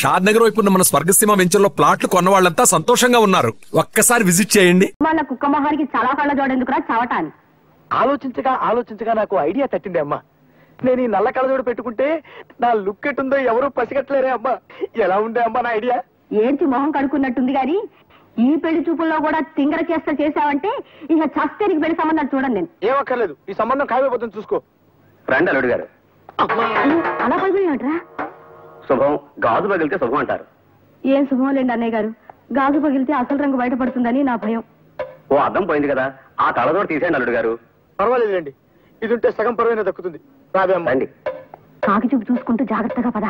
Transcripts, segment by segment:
షాద్ నగర్ వైపు ఉన్న మన స్వర్గసీమ వెంచర్ లో ప్లాట్లు కొన్న వాళ్ళంతా సంతోషంగా ఉన్నారు. ఒక్కసారి విజిట్ చేయండి. వాళ్ళ కుక్క మొహానికి చాలా కళ్ళ జోడెందుకురా చావటాన్ని. ఆలోచించగా నాకు ఐడియా తట్టింది అమ్మా. నేను ఈ నల్ల కళ్ళజోడు పెట్టుకుంటే నా లుక్ ఎట్టుందో ఎవరూ పసిగట్టలేరే అమ్మా. ఎలా ఉండే అమ్మా నా ఐడియా? ఏంటి మొహం కడుక్కున్నట్టుంది గాని ఈ పెళ్లి చూపుల్లో కూడా తింగర చేసావంటే ఇక చస్తే నీకు పెళ్లి సంబంధాలు చూడండి. నేను ఏమక్కర్లేదు, ఈ సంబంధం ఖాయమైపోతుంది చూసుకో. రండి అల్లుడు గారు. అలా పగిలినట్రా? శుభం, గాజు పగిలితే శుభం అంటారు. ఏం శుభం లేండి అన్నయ్య గారు. గాజు పగిలితే అసలు రంగు బయటపడుతుందని నా భయం. ఓ అద్దం పోయింది కదా, ఆ కళ్ళజోడు తీసేయండి అల్లుడు గారు. పర్వాలేదండి, ఇది ఉంటే సగం పరువైనా దక్కుతుంది. రాబే అమ్మ. రండి. కాకి చూపు చూసుకుంటూ జాగ్రత్తగా పద.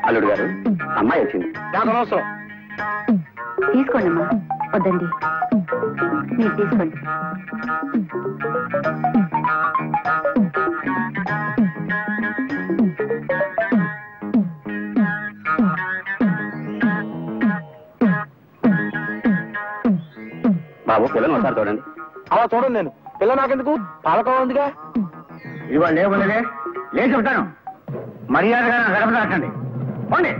అల్లుడు గారు, అమ్మాయి వచ్చింది. నాకు అనవసరం. తీసుకోండి అమ్మా. వద్దండి, మీరు తీసుకోండి. బాబు పిల్లలు ఒకసారి చూడండి. అలా చూడండి, నేను పిల్ల నాకెందుకు, పాలకోవ ఉందిగా. ఇవాళ లేవులేదే, లేచి ఉంటాను. మర్యాదగా గడప దాటండి. పోండి.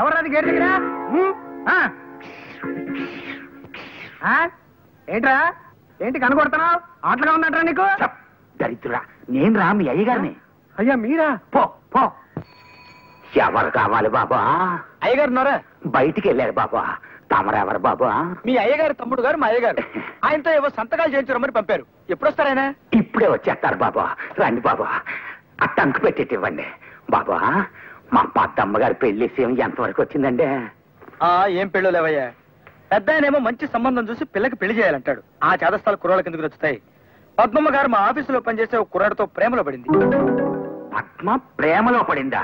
ఎవరది గేట్ దగ్గర? ఏంట్రా, ఏంటి కనుగొడుతున్నావు? ఆటలుగా ఉందంటరా నీకు? దరిద్రుడా, నేను రా మీ అయ్యగారిని. అయ్యా మీరా? పో పో. ఎవరు కావాలి బాబా? అయ్యగారు ఉన్నారా? బయటికి వెళ్ళారు బాబా. తమరెవరు బాబా? మీ అయ్యగారు తమ్ముడు గారు మా అయ్యగారు. ఆయనతో ఏవో సంతకాలు చేయించరమ్మని పంపారు. ఎప్పుడొస్తారాయన? ఇప్పుడే వచ్చేస్తారు బాబా. రండి బాబా, ఆ టంకు పెట్టేటి ఇవ్వండి బాబా. మా పెద్దమ్మగారి పెళ్లి విషయం ఎంతవరకు వచ్చిందండి? ఏం పెళ్ళు లేవయ్యా. పెద్ద ఆయనేమో మంచి సంబంధం చూసి పిల్లకి పెళ్లి చేయాలంటాడు. ఆ చేదస్థాలు కుర్రాళ్ళకి ఎందుకు నచ్చుతాయి? పద్మమ్మ గారు మా ఆఫీసులో పనిచేసే ఒక కుర్రాడితో ప్రేమలో పడింది. పద్మ ప్రేమలో పడిందా?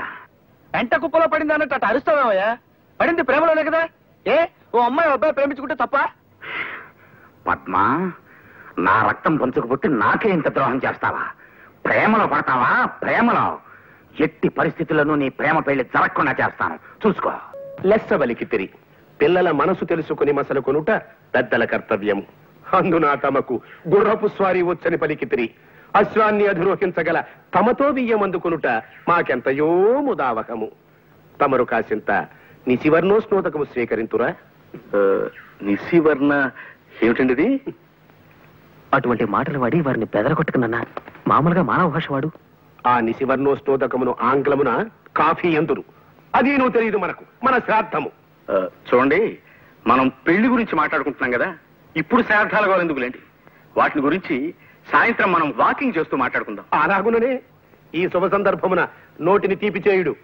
ఎంట కుప్పలో పడింది అన్నట్టు అటు అరుస్తావేమయ్యా. పడింది ప్రేమలోనే కదా. ఓ అమ్మాయి అబ్బాయి ప్రేమించుకుంటే తప్ప? పద్మ, నా రక్తం పంచుకు పుట్టి నాకే ఇంత ద్రోహం చేస్తావా? ప్రేమలో పడతావా? ప్రేమలో ఎట్టి పరిస్థితుల్లోనూ నీ ప్రేమ పెళ్లి జరగకుండా చేస్తాను, చూసుకో. లెస్సవలికి తిరి పిల్లల మనసు తెలుసుకుని మసలు కొనుట పెద్దల కర్తవ్యం. అందున తమకు గుర్రపు స్వారీ వచ్చని పలికితిరి. అశ్వాన్ని అధిరోహించగల తమతో బియ్యమందుకొనుట మాకెంతయో ముదావహము. తమరు కాసింత నిశివర్ణోస్నోదకము స్వీకరింతురా. నిశివర్ణ ఏమిటండి? అటువంటి మాటలు వాడి వారిని బెదరగొట్టుకున్నా. మామూలుగా మానవ భాష వాడు. ఆ నిశివర్ణోస్నోదకమును ఆంగ్లమున కాఫీ ఎందురు. అది నువ్వు తెలియదు మనకు, మన శ్రాద్ధము. చూడండి, మనం పెళ్లి గురించి మాట్లాడుకుంటున్నాం కదా, ఇప్పుడు శ్రాద్ధాలు కావాలి ఎందుకులేండి. వాటిని గురించి సాయంత్రం మనం వాకింగ్ చేస్తూ మాట్లాడుకుందాం. అలాగుననే ఈ శుభ సందర్భమున నోటిని తీపి చేయుడు.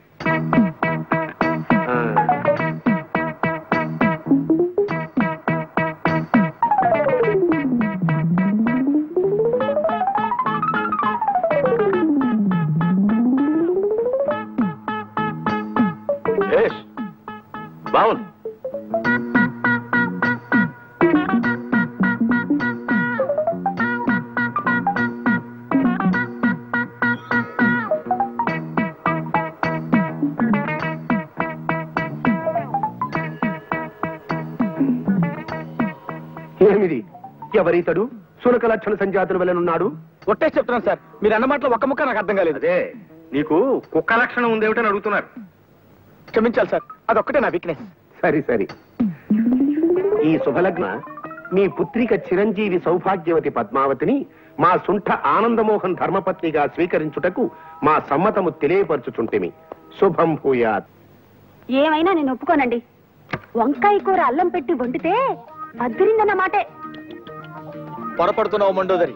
బావుంది. ఏమిది? ఎవరితడు? సునక లక్షణ సంజాతుల వలనున్నాడు. ఒట్టే చెప్తున్నాను సార్, మీరు అన్న మాటలో ఒక్క ముక్క నాకు అర్థం కాలేదు. అదే, నీకు కుక్క లక్షణం ఉందేమిటని అడుగుతున్నారు. క్షమించాలి సార్, అదొక్కటే నా వీక్నెస్. సరి సరి. ఈ శుభలగ్న మీ పుత్రిక చిరంజీవి సౌభాగ్యవతి పద్మావతిని మా సుంఠ ఆనందమోహన్ ధర్మపత్నిగా స్వీకరించుటకు మా సమ్మతము తెలియపరచుచుంటిమి. శుభం భూయాత్. ఏమైనా నేను ఒప్పుకోనండి. వంకాయ కూర అల్లం పెట్టి వండితే అద్దరిందన్న మాటే. పొరపడుతున్నావు మండోదరి.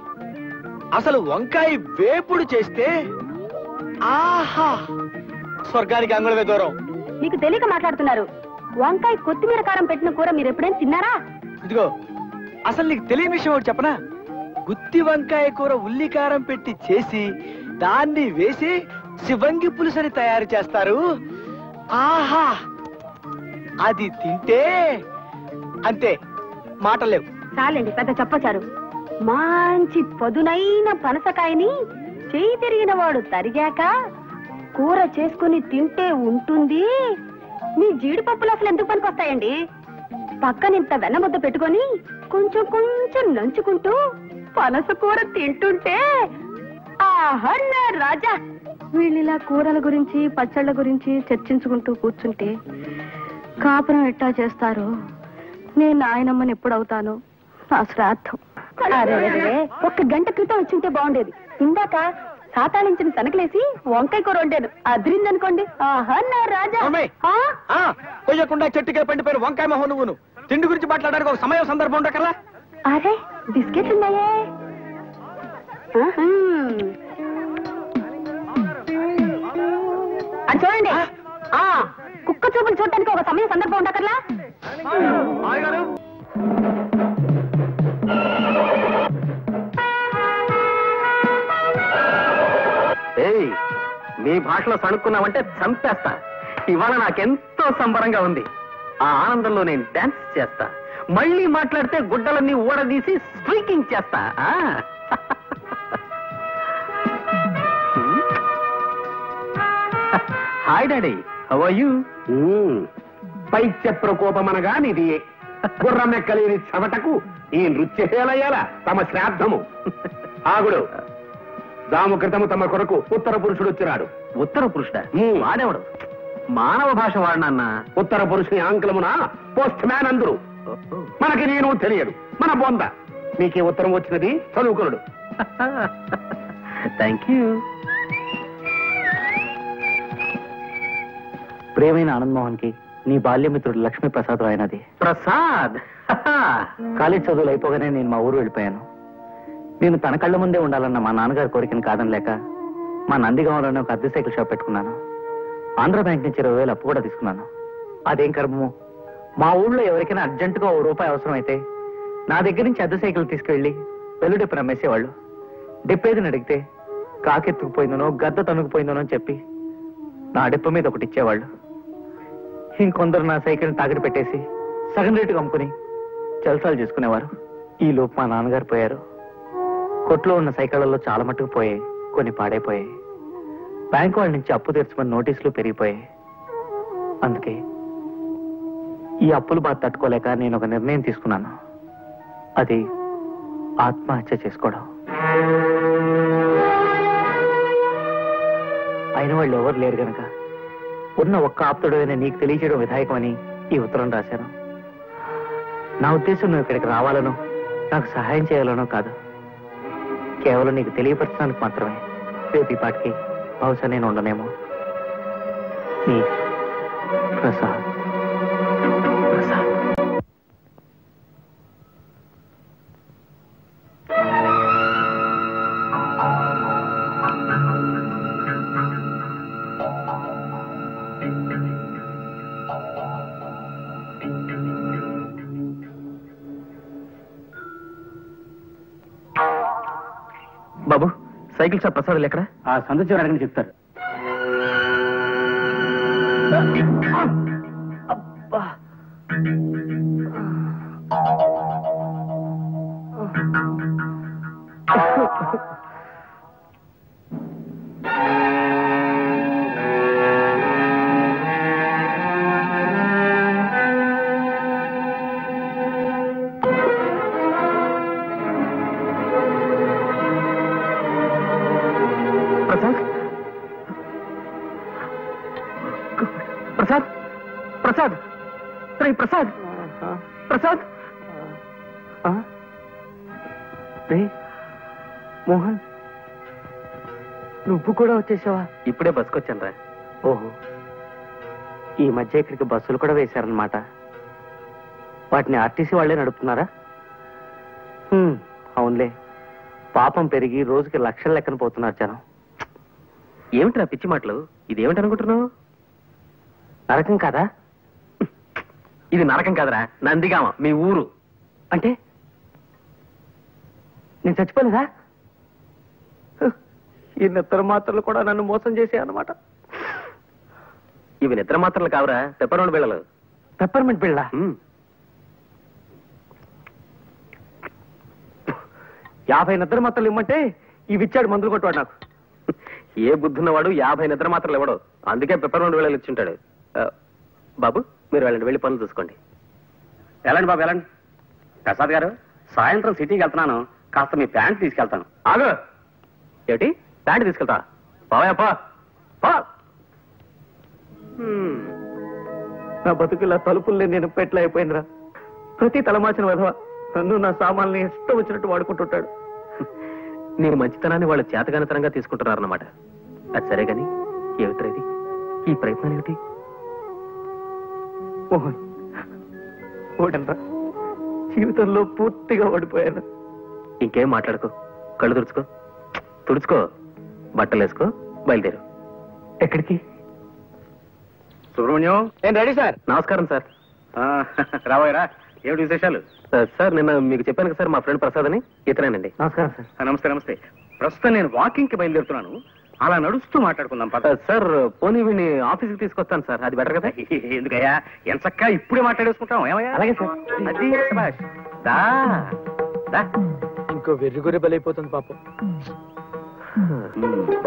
అసలు వంకాయ వేపుడు చేస్తే ఆహా, స్వర్గానికి అంగుళమే దూరం. మీకు తెలియక మాట్లాడుతున్నారు. వంకాయ కొత్తిమీర కారం పెట్టిన కూర మీరు ఎప్పుడైనా తిన్నారా? ఇదిగో, అసలు నీకు తెలియని విషయం ఒకటి చెప్పనా? గుత్తి వంకాయ కూర ఉల్లి కారం పెట్టి చేసి దాన్ని వేసి శివంగి పులుసని తయారు చేస్తారు. ఆహా, అది తింటే అంతే, మాటలేవు. చాలండి, పెద్ద చెప్పచారు. మంచి పదునైన పనసకాయని చేయి తిరిగిన వాడు తరిగాక కూర చేసుకుని తింటే ఉంటుంది. మీ జీడిపప్పులు అసలు ఎందుకు పనికొస్తాయండి? పక్కనింత వెన్నముద్ద పెట్టుకొని కొంచెం కొంచెం నంచుకుంటూ పనస కూర తింటుంటే ఆహా నా రాజా. వీళ్ళిలా కూరల గురించి పచ్చళ్ళ గురించి చర్చించుకుంటూ కూర్చుంటే కాపురం ఎట్టా చేస్తారు? నేను నాయనమ్మని ఎప్పుడవుతాను? నా శ్రాద్ధం. ఒక్క గంట క్రితం వచ్చింటే బాగుండేది. ఇందాక సాతాళించిన తనకలేసి వంకాయ కూర వండాను, అదిరిందనుకోండి. ఆహా నా రాజా. కొయ్యకుండా చెట్టుకే పండిపోయిన వంకాయ మొహం నువ్వును. తిండి గురించి మాట్లాడడానికి ఒక సమయం సందర్భం ఉండకల్లా. అరే బిస్కెట్లు ఉన్నాయే. అది చూడండి, కుక్క చూపులు చూడటానికి ఒక సమయం సందర్భం ఉండకర్లా. మీ భాషలో సణుక్కున్నావంటే చంపేస్తా. ఇవాళ నాకెంతో సంబరంగా ఉంది. ఆ ఆనందంలో నేను డాన్స్ చేస్తా. మళ్ళీ మాట్లాడితే గుడ్డలన్నీ ఊడదీసి స్ట్రీకింగ్ చేస్తా. Hi daddy, how are you? పైత్య ప్రకోపమనగా నిది గుర్రమెక్కలేని చెవటకు ఈ నృత్యశేలయ్యాల తమ శ్రాద్ధము. ఆగుడు, దాము క్రితము తమ కొరకు ఉత్తర పురుషుడు వచ్చినాడు. ఉత్తర పురుషుడా? వాడేవాడు మానవ భాష వాడినన్నా. ఉత్తర పురుషుని ఆంగ్లమున పోస్ట్ మ్యాన్ అందరు. మనకి నేను తెలియదు, మన బొంద. నీకే ఉత్తరం వచ్చినది, చదువుకునుడు. Thank you. ప్రియమైన ఆనంద్ మోహన్ కి నీ బాల్యమిత్రుడు లక్ష్మీ ప్రసాద్ రాయనది. ప్రసాద్, కాలేజ్ చదువులు అయిపోగానే నేను మా ఊరు వెళ్ళిపోయాను. నేను తన కళ్ళ ముందే ఉండాలన్న మా నాన్నగారి కోరికను కాదనలేక మా నందిగామలోనే ఒక అద్దె సైకిల్ షాప్ పెట్టుకున్నాను. ఆంధ్ర బ్యాంక్ నుంచి 20,000 అప్పు కూడా తీసుకున్నాను. అదేం కర్మము, మా ఊళ్ళో ఎవరికైనా అర్జెంటుగా ₹1 అవసరం అయితే నా దగ్గర నుంచి అద్దె సైకిల్ తీసుకెళ్లి వెల్లుడెప్పును అమ్మేసేవాళ్ళు. డిప్పేదిని అడిగితే కాకెత్తుకుపోయిందనో గద్ద తనుకుపోయిందనో అని చెప్పి నా డిప్ప మీద ఒకటి ఇచ్చేవాళ్ళు. ఇంకొందరు నా సైకిల్ని తాకట్టు పెట్టేసి సగం రేటుకు అమ్ముకుని జల్సాలు చేసుకునేవారు. ఈ లోపు మా నాన్నగారు పోయారు. కొట్లో ఉన్న సైకిళ్లలో చాలా మట్టుకు పోయాయి, కొన్ని పాడైపోయాయి. బ్యాంకు వాళ్ళ నుంచి అప్పు తీర్చమని నోటీసులు పెరిగిపోయాయి. అందుకే ఈ అప్పులు బాధ తట్టుకోలేక నేను ఒక నిర్ణయం తీసుకున్నాను. అది ఆత్మహత్య చేసుకోవడం. అయిన వాళ్ళు ఎవరు లేరు గనక ఉన్న ఒక్క ఆప్తుడైనా నీకు తెలియచేయడం విధాయకమని ఈ ఉత్తరం రాశాను. నా ఉద్దేశం నువ్వు ఇక్కడికి రావాలనో నాకు సహాయం చేయాలనో కాదు, కేవలం నీకు తెలియపరచడానికి మాత్రమే. రేపు ఈ పాటికి బహుశా నేను ఉండనేమో. నీ ప్రసాద్. బాబు, సైకిల్ షాప్ ప్రసాద్ ఎక్కడ? ఆ సందర్శన అడగని చెప్తారు. ప్రసాద్, ప్రసాద్, ప్రసాద్, ప్రసాద్, ప్రసాద్. మోహన్, నువ్వు కూడా వచ్చేసావా? ఇప్పుడే బస్సుకొచ్చాను రా. ఓహో, ఈ మధ్య ఇక్కడికి బస్సులు కూడా వేశారనమాట. వాటిని ఆర్టీసీ వాళ్లే నడుపుతున్నారా? అవునులే, పాపం పెరిగి రోజుకి లక్షల లెక్కన పోతున్నారు జనం. ఏమిట్రా పిచ్చి మాటలు? ఇదేమిటి అనుకుంటున్నావు? నరకం కాదా? ఇది నరకం కాదురా, నందిగామ, మీ ఊరు. అంటే నేను చచ్చిపోలేదా? ఈ నిద్ర మాత్రలు కూడా నన్ను మోసం చేసాయి అన్నమాట. ఇవి నిద్ర మాత్రలు కావురా, పెప్పర్మెంట్ బిళ్ళలు. పెప్పర్మెంట్ బిళ్ళ? 50 నిద్ర మాత్రలు ఇమ్మంటే ఇవి ఇచ్చాడు మందులు కొట్టువాడు నాకు. ఏ బుద్ధున్నవాడు 50 నిద్ర మాత్రలు ఇవ్వడు, అందుకే పెప్పర్మెంట్ బిళ్ళలు ఇచ్చుంటాడు. బాబు మీరు వెళ్ళండి, వెళ్ళి పనులు చూసుకోండి. వెళ్ళండి బాబు వెళ్ళండి. ప్రసాద్ గారు, సాయంత్రం సిటీకి వెళ్తున్నాను, కాస్త మీ ప్యాంట్ తీసుకెళ్తాను. ఆగు. ఏమిటి ప్యాంట్ తీసుకెళ్తా? బావయ్యప్ప నా బతుకులా తలుపుల్ని నేను పెట్ల అయిపోయిందిరా. ప్రతి తలమాచిన విధవ నన్ను నా సామాన్ని ఇష్టం వచ్చినట్టు వాడుకుంటుంటాడు. నీ మంచితనాన్ని వాళ్ళు చేతగానితనంగా తీసుకుంటున్నారన్నమాట. అది సరే గాని ఏమిట్రా ఇది, ఈ ప్రయత్నం ఏమిటి? మోహన్, ఓడనరా, జీవితంలో పూర్తిగా ఓడిపోయాను. ఇంకేం మాట్లాడుకో, కళ్ళు తుడుచుకో, బట్టలు వేసుకో, బయలుదేరు. ఎక్కడికి? సుబ్రహ్మణ్యం, నేను రెడీ సార్. నమస్కారం సార్. రాబోయరా, ఏమిటి విశేషాలు? సార్ నిన్న మీకు చెప్పాను కదా సార్, మా ఫ్రెండ్ ప్రసాద్ అని, ఇతనేనండి. నమస్కారం సార్. నమస్తే నమస్తే. ప్రస్తుతం నేను వాకింగ్ కి బయలుదేరుతున్నాను, అలా నడుస్తూ మాట్లాడుకుందాం పద. సార్ పోనీ వీడిని ఆఫీస్కి తీసుకొస్తాను సార్, అది బెటర్ కదా? ఎందుకయ్యా, ఎంచక్కా ఇప్పుడే మాట్లాడేసుకుంటాం. ఏమయ్యా? అలాగే సార్. అది శభాష్. దా దా. ఇంకో వెర్రిగొర్రె బలైపోతుంది పాపం.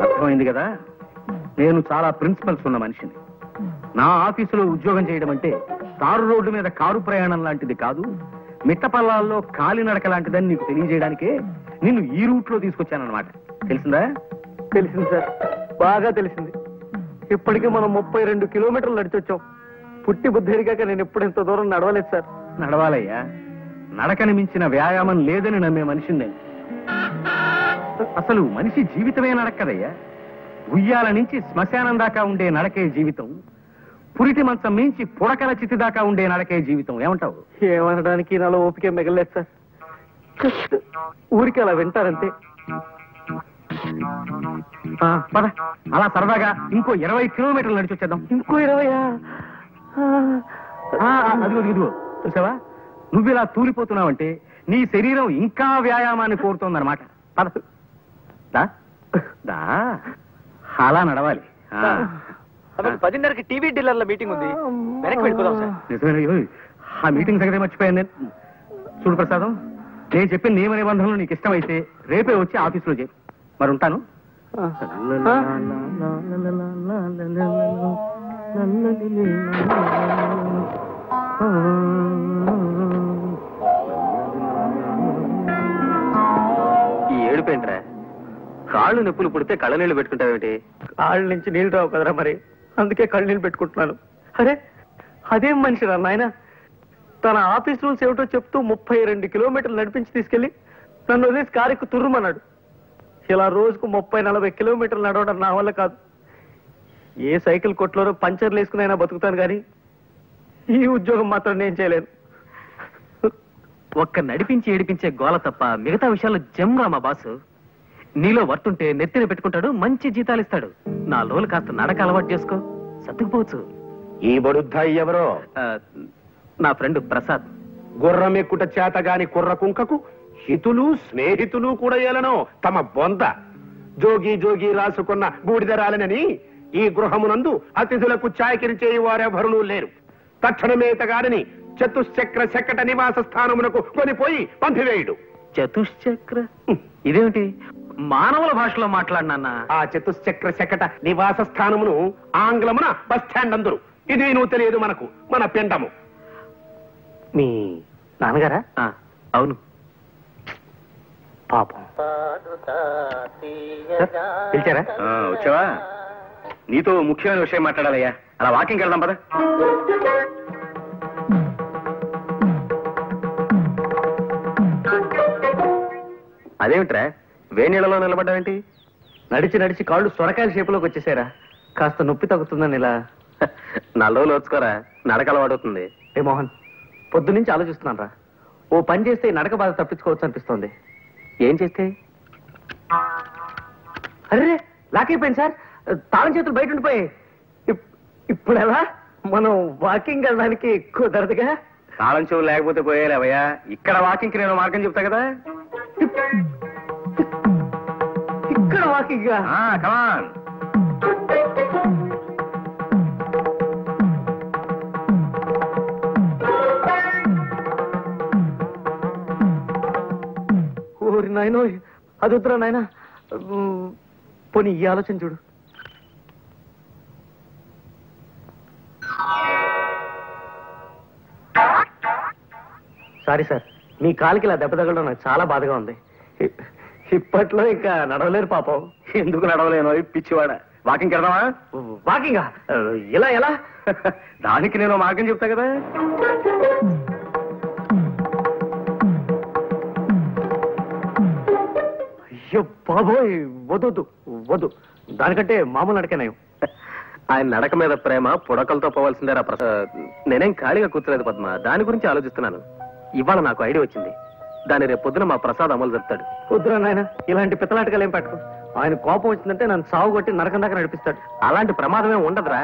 అర్థమైంది కదా, నేను చాలా ప్రిన్సిపల్స్ ఉన్న మనిషిని. నా ఆఫీసులో ఉద్యోగం చేయడం అంటే తారు రోడ్డు మీద కారు ప్రయాణం లాంటిది కాదు, మిట్టపల్లాల్లో కాలినడక లాంటిదని నీకు తెలియజేయడానికే నిన్ను ఈ రూట్ లో తీసుకొచ్చానన్నమాట. తెలిసిందా? తెలిసింది సార్, బాగా తెలిసింది. ఇప్పటికే మనం 32 కిలోమీటర్లు నడిచొచ్చాం. పుట్టి బుద్ధిరిగాక నేను ఎప్పుడు ఇంత దూరం నడవలేదు సార్. నడవాలయ్యా, నడకని మించిన వ్యాయామం లేదని నమ్మే మనిషిని నేను. అసలు మనిషి జీవితమే నడక్కదయ్యా. ఉయ్యాల నుంచి శ్మశానం దాకా ఉండే నడకే జీవితం, పురిటి మంచం మించి పుడకల చితి దాకా ఉండే నడకే జీవితం. ఏమంటావు? ఏమనడానికి నాలో ఓపిక మిగలేదు సార్. జస్ట్ ఊరికి అలా వింటారంతే. పద, అలా సరదాగా ఇంకో 20 కిలోమీటర్లు నడిచి వచ్చేద్దాం. ఇంకో 20? అదిగో చూసావా, నువ్వు ఇలా తూలిపోతున్నావంటే నీ శరీరం ఇంకా వ్యాయామాన్ని కోరుతోందన్నమాట. పద, దా దా, అలా నడవాలి. 10:30కి టీవీ డీలర్ల మీటింగ్ ఉంది, వెనక్కి వెళ్ళిపోదాం సార్. నిజమే, ఆ మీటింగ్ సంగతి మర్చిపోయాను నేను. చూడు ప్రసాదం, నేను చెప్పిన నియమ నిబంధనలు నీకు ఇష్టమైతే రేపే వచ్చి ఆఫీసులో చేయి. మరి ఉంటాను. ఈ ఏడుపేంట్రా? కాళ్ళు నొప్పులు పుడితే కళ్ళ నీళ్లు పెట్టుకుంటావేమిటి? కాళ్ళ నుంచి నీళ్ళు రావు కదరా, మరి అందుకే కళ్ళు నీళ్ళు పెట్టుకుంటున్నాను. అరే అదేం మనిషి రా నాయన, తన ఆఫీస్ రూల్స్ ఏమిటో చెప్తూ 32 కిలోమీటర్లు నడిపించి తీసుకెళ్లి నన్ను వదిలేసి కారెక్కు తుర్రుమన్నాడు. ఇలా రోజుకు 30-40 కిలోమీటర్లు నడవడం నా వల్ల కాదు. ఏ సైకిల్ కొట్లోనో పంచర్లు వేసుకునైనా బతుకుతాను కానీ ఈ ఉద్యోగం మాత్రం నేను చేయలేను. ఒక్క నడిపించి ఏడిపించే గోల తప్ప మిగతా విషయాల్లో జమ్రా మా బాసు. నీలో వర్తుంటే నెత్తిన పెట్టుకుంటాడు, మంచి జీతాలు ఇస్తాడు. నా లోలు కాస్త నడక అలవాటు చేసుకో, సర్దుకుపోవచ్చు. ఈ బడుద్దాయి ఎవరో? నా ఫ్రెండ్ ప్రసాద్. గుర్రం ఎక్కుట చేతగాని కుర్ర కుంకకు హితులు స్నేహితులు కూడా ఏలనో తమ బొంద. జోగి జోగి రాసుకున్న బూడిదరాలనని ఈ గృహమునందు అతిథులకు చాకిరి చేయి వారెవరునూ లేరు. తక్షణమేతగాడని చతుశ్చక్ర శకట నివాస స్థానమునకు కొనిపోయి పంపివేయుడు. చతుశ్చక్ర ఇదేమిటి? మానవుల భాషలో మాట్లాడినా? ఆ చతుశ్చక్ర శకట నివాస స్థానమును ఆంగ్లమున బస్ స్టాండ్ అందరు. ఇది నువ్వు తెలియదు మనకు, మన పిండము. మీ నాన్నగారా? అవును. పాపం. పిలిచారా? వచ్చావా? నీతో ముఖ్యమైన విషయం మాట్లాడాలయ్యా. అలా వాకింగ్కి వెళ్దాం పద. అదేమిట్రా వేణీళ్ళలో నిలబడ్డావేంటి? నడిచి నడిచి కాళ్ళు సొరకాయల షేపులోకి వచ్చేసారా? కాస్త నొప్పి తగ్గుతుందని ఇలా. 4 రోజులు వచ్చుకోరా, నడక అలవాటవుతుంది. ఏ మోహన్, పొద్దు నుంచి ఆలోచిస్తున్నాను రా. ఓ పని చేస్తే ఈ నడక బాధ తప్పించుకోవచ్చు అనిపిస్తోంది. ఏం చేస్తే? అరే లాక్ అయిపోయింది సార్, తాళం చేతులు బయట ఉండిపోయాయి. ఇప్పుడు ఎలా? మనం వాకింగ్ వెళ్ళడానికి కుదరదుగా. తాళం చెవులు లేకపోతే పోయేలేవయ్యా. ఇక్కడ వాకింగ్కి నేను మార్గం చెప్తా కదా. ఇక్కడ ఎక్కడ వాకింగ్ కమాన్. ఊరి నాయనో అది వద్దురా నాయన. పోనీ ఈ ఆలోచన చూడు. సారీ సార్, మీ కాలికి ఇలా దెబ్బ తగలడం నాకు చాలా బాధగా ఉంది. ఇప్పట్లో ఇంకా నడవలేరు పాపం. ఎందుకు నడవలేను పిచ్చివాడ? వాకింగ్ వెళ్దామా? వాకింగా? ఇలా ఎలా? దానికి నేను మార్గం చెప్తా కదా. అయ్యో బాబోయ్, వద్దు వద్దు. దానికంటే మామూలు నడకనేయం. ఆయన నడక మీద ప్రేమ పుడకలతో పోవాల్సిందేరా ప్రసాద్. నేనేం ఖాళీగా కూర్చోలేదు పద్మ, దాని గురించి ఆలోచిస్తున్నాను. ఇవాళ నాకు ఐడియా వచ్చింది. దాన్ని రేపు పొద్దున మా ప్రసాద్ అమలు చెప్తాడు. వద్దురా నాయన, ఇలాంటి పిత్తలాటకాలు ఏం పట్టుకో. ఆయన కోపం వచ్చిందంటే నన్ను సాగు కొట్టి నరకం దాకా నడిపిస్తాడు. అలాంటి ప్రమాదమే ఉండదురా.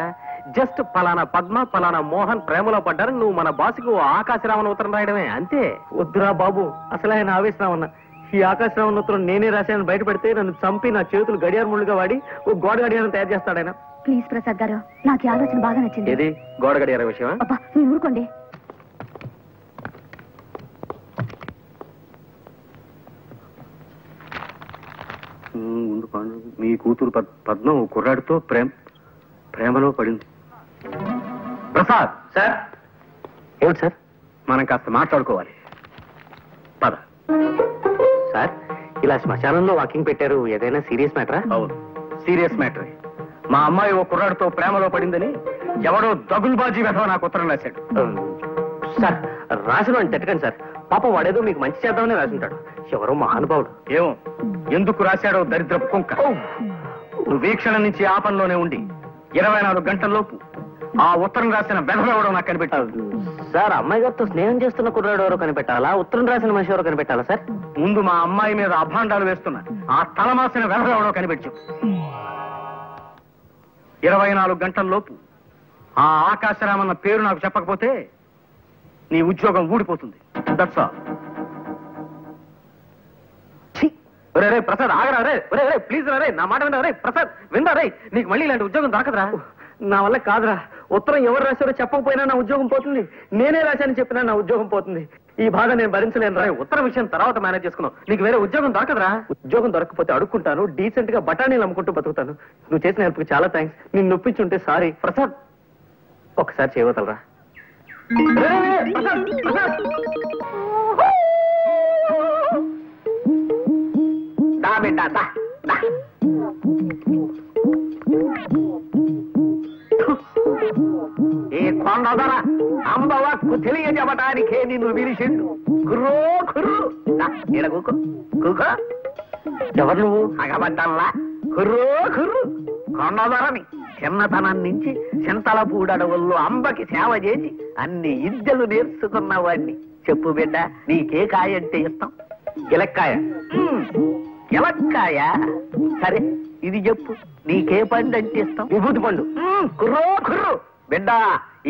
జస్ట్ పలానా పద్మ పలానా మోహన్ ప్రేమలో పడ్డారు, నువ్వు మన బాసుకు ఆకాశరామన్ ఉత్తరం రాయడమే, అంతే. వద్దురా బాబు, అసలు ఆయన ఆవేశరామన్న. ఈ ఆకాశరామన్ ఉత్తరం నేనే రాశానని బయటపెడితే నన్ను చంపి నా చేతులు గడియార ముళ్ళుగా వాడి ఓ గోడ గడియారం తయారు చేస్తాడు ఆయన. ప్లీజ్ ప్రసాద్ గారు, నాకు ఈ ఆలోచన బాగా నచ్చింది. ఏది గోడ గడియార విషయమా? అబ్బా మీరు ఊరుకోండి. మీ కూతురు పద్మ కుర్రాడితో ప్రేమలో పడింది. ప్రసాద్ సార్. ఏమిటి సార్? మనం కాస్త మాట్లాడుకోవాలి, పద. సార్, ఇలా శ్మశానంలో వాకింగ్ పెట్టారు, ఏదైనా సీరియస్ మ్యాటరా? అవును, సీరియస్ మ్యాటర్. మా అమ్మాయి ఓ కుర్రాడితో ప్రేమలో పడిందని ఎవడో దగుల్బాజీ వెధవ నాకు ఉత్తరం రాశాడు. సార్, రాసిన అని తిట్టకండి సార్. పాపం వాడేదో మీకు మంచి చేద్దామని రాసుంటాడు. ఎవరో మహానుభావుడు. ఏమో ఎందుకు రాశాడో దరిద్రపు కుంక. నువ్వు వీక్షణ నుంచి ఆ పనిలోనే ఉండి 24 గంటల్లోపు ఆ ఉత్తరం రాసిన వెధవెవడో నాకు కనిపెట్టాడు. సార్, అమ్మాయి గారితో స్నేహం చేస్తున్న కుర్రాడు ఎవరో కనిపెట్టాలా, ఉత్తరం రాసిన మనిషి ఎవరో కనిపెట్టాలా సార్? ముందు మా అమ్మాయి మీద అభాండాలు వేస్తున్నా ఆ తలమాసిన వెధవెవడో కనిపెట్టు. 24 గంటల్లోపు ఆ ఆకాశరామన్న పేరు నాకు చెప్పకపోతే నీ ఉద్యోగం ఊడిపోతుంది. That's all. రే ప్రసాద్, ఆగరా రే. రే ప్లీజ్ రా రే, నా మాట వినరా రే. ప్రసాద్ వినరా రే, నీకు మళ్ళీ ఇలాంటి ఉద్యోగం దొరకదురా. నా వల్ల కాదురా. ఉత్తరం ఎవరు రాశారో చెప్పకపోయినా నా ఉద్యోగం పోతుంది. నేనే రాశానని చెప్పినా నా ఉద్యోగం పోతుంది. ఈ బాధ నేను భరించలేను రా. ఉత్తరం విషయం తర్వాత మేనేజ్ చేసుకున్నావు, నీకు వేరే ఉద్యోగం దొరకదురా. ఉద్యోగం దొరకకపోతే అడుక్కుంటాను, డీసెంట్ గా బఠానీలు అమ్ముకుంటూ బతుకుతాను. నువ్వు చేసిన హెల్ప్కి చాలా థ్యాంక్స్. నిన్ను నొప్పించుంటే సారీ. ప్రసాద్ ఒకసారి చేయవతలరా. దా బిడ్డ దా. ఈ కొండదొర అంబవక్కు తెలియజెప్పటానికే నిన్ను పిలిచిండు. కుర్రో కుర్రు ఈడ కూకో కూకో. ఎవరు నువ్వు? అగబడ్డల్లా కుర్రో కుర్రు. కొండదొరని చిన్నతనం నుంచి చింతల పూడడవుల్లో అంబకి సేవ చేసి అన్ని విద్యలు నేర్చుకున్నవాడిని. చెప్పు బిడ్డ, నీకే కాయ అంటే ఇష్టం? గిలక్కాయ. గిలక్కాయ సరే, ఇది చెప్పు, నీకే పండు అంటే ఇష్టం? విభూతి పండు. కుర్రో కుర్రు. బిడ్డ,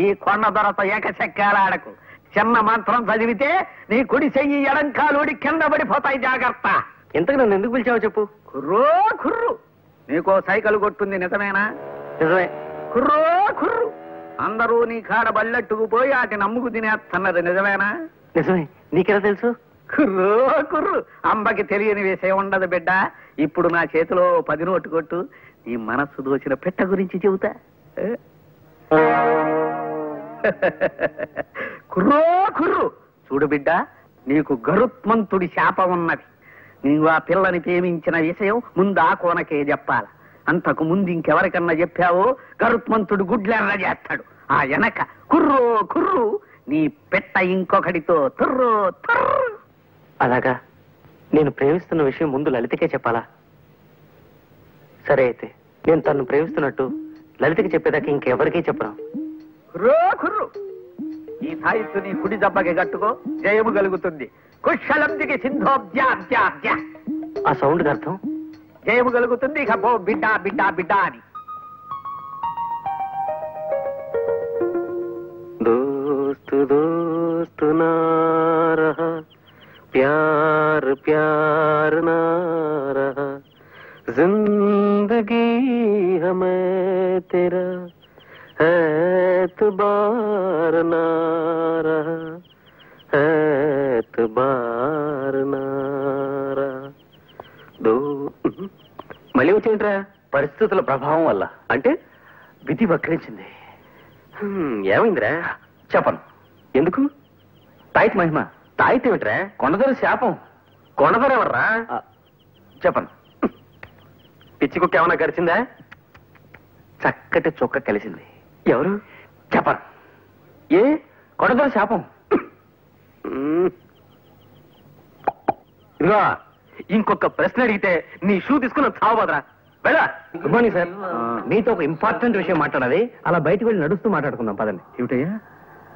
ఈ కొండ దొరత ఏకచక్రాడకు. చిన్న మంత్రం చదివితే నీ కుడి చెయ్యి ఎడంకాలుడి కింద పడిపోతాయి, జాగ్రత్త. ఇంతకు నన్ను ఎందుకు పిలిచావో చెప్పు. కుర్రో కుర్రు. నీకో సైకిల్ కొట్టుంది, నిజమేనా? నిజమే. కుర్రో కుర్రు. అందరూ నీ కాడ బల్లెట్టుకు పోయి వాటి నమ్ముకు తినేస్తున్నది, నిజమేనా? నిజమే. నీకెలా తెలుసు? కుర్రో కుర్రు. అంబకి తెలియని విషయం ఉండదు బిడ్డ. ఇప్పుడు నా చేతిలో 10 నోటు కొట్టు, నీ మనస్సు దోచిన పెట్ట గురించి చెబుతా. కుర్రో కుర్రు. చూడు బిడ్డ, నీకు గరుత్మంతుడి శాపం ఉన్నది. నీవు ఆ పిల్లని ప్రేమించిన విషయం ముందు ఆ కోనకే చెప్పాల. అంతకు ముందు ఇంకెవరికన్నా చెప్పావో గరుత్మంతుడు గుడ్లెర్ర చేస్తాడు. ఆ వెనక కుర్రో కుర్రు, నీ పెట్ట ఇంకొకటితో తుర్రో తుర్రు. అలాగా? నేను ప్రేమిస్తున్న విషయం ముందు లలితకే చెప్పాలా? సరే అయితే నేను తను ప్రేమిస్తున్నట్టు లలితకి చెప్పేదాకా ఇంకెవరికీ చెప్పను. కుర్రో కుర్రు. ఈ సాయిత్తు నీ కుడి దెబ్బకి కట్టుకో, జయము కలుగుతుంది. కుశలందికి సింధోబ్జాబ్జాబ్జా. ఆ సౌండ్ అర్థం? జయము కలుగుతుంది. ఇక పో బిడ్డ బిడ్డ బిడ్డ అని. దోస్తు దోస్తు నా రహా, ప్యార్ ప్యార్ నా రహా, జిందగీ मैं तेरा एतबार ना रहा, एतबार ना रहा. మళ్ళీ వచ్చేంట్రా? పరిస్థితుల ప్రభావం వల్ల. అంటే విధి వక్రించింది. ఏమైందిరా? చెప్పను. ఎందుకు? తాయిత్ మహిమ. తాయిత్ ఏమిట్రా? కొండదొర శాపం. కొండదొర ఎవర్రా? చెప్పను. పిచ్చి కుక్క ఏమన్నా గడిచిందా? చక్కటి చొక్క కలిసింది. ఎవరు? చెప్పను. ఏ? కొండదొర శాపం. ఇదిగో ఇంకొక ప్రశ్న అడిగితే నీ షూ తీసుకుని చావబోదరా. వెళ్ళా. Good morning sir. మీతో ఒక ఇంపార్టెంట్ విషయం మాట్లాడాలి. అలా బయటకు వెళ్ళి నడుస్తూ మాట్లాడుకుందాం పదండి. ఏమిటయ్యా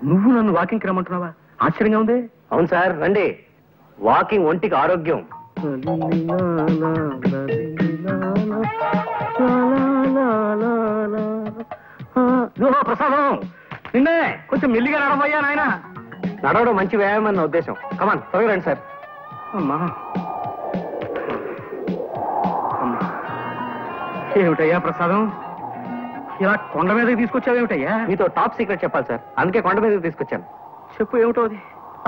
నువ్వు నన్ను వాకింగ్కి రమ్మంటున్నావా? ఆశ్చర్యంగా ఉంది. అవును సార్, రండి. వాకింగ్ ఒంటికి ఆరోగ్యం. ప్రసాదం నిన్నే కొంచెం మెల్లిగా నడవయ్యా నాయన. నడవడం మంచి వ్యాయామం అన్న ఉద్దేశం. కమాన్ త్వరగా రండి సార్. అమ్మా ఏమిటయ్యా ప్రసాదం, ఇలా కొండ మీదకి తీసుకొచ్చావేమిటయ్యా? మీతో టాప్ సీక్రెట్ చెప్పాలి సార్, అందుకే కొండ మీదకి తీసుకొచ్చాను. చెప్పు ఏమిటో అది.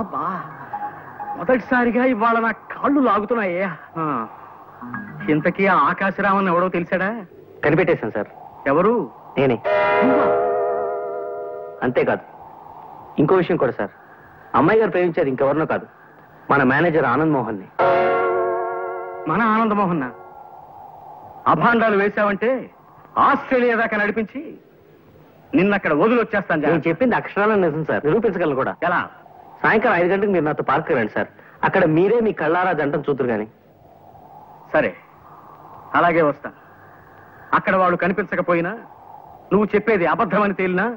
అబ్బా మొదటిసారిగా ఇవాళ నా కాళ్ళు లాగుతున్నాయ్యా. ఇంతకీ ఆ ఆకాశరామన్ ఎవడో తెలిసాడా? కనిపెట్టేశాను సార్. ఎవరు? నేనే. అంతేకాదు ఇంకో విషయం కూడా సార్. అమ్మాయి గారు ప్రేమించేది ఇంకెవరినో కాదు, మన మేనేజర్ ఆనంద్ మోహన్ ని. మన ఆనంద్ మోహన్ అభాండాలు వేశావంటే ఆస్ట్రేలియా దాకా నడిపించి నిన్నక్కడ వదిలొచ్చేస్తాను. నేను చెప్పింది అక్షరాలను నిజం సార్, నిరూపించగలను కూడా. ఎలా? సాయంకాలం 5 గంటలకు మీరు నాతో పార్క్ రండి సార్. అక్కడ మీరే మీ కళ్ళారా జంటను చూద్దరు గాని. సరే అలాగే వస్తా. అక్కడ వాడు కనిపించకపోయినా, నువ్వు చెప్పేది అబద్ధమని తేలినా,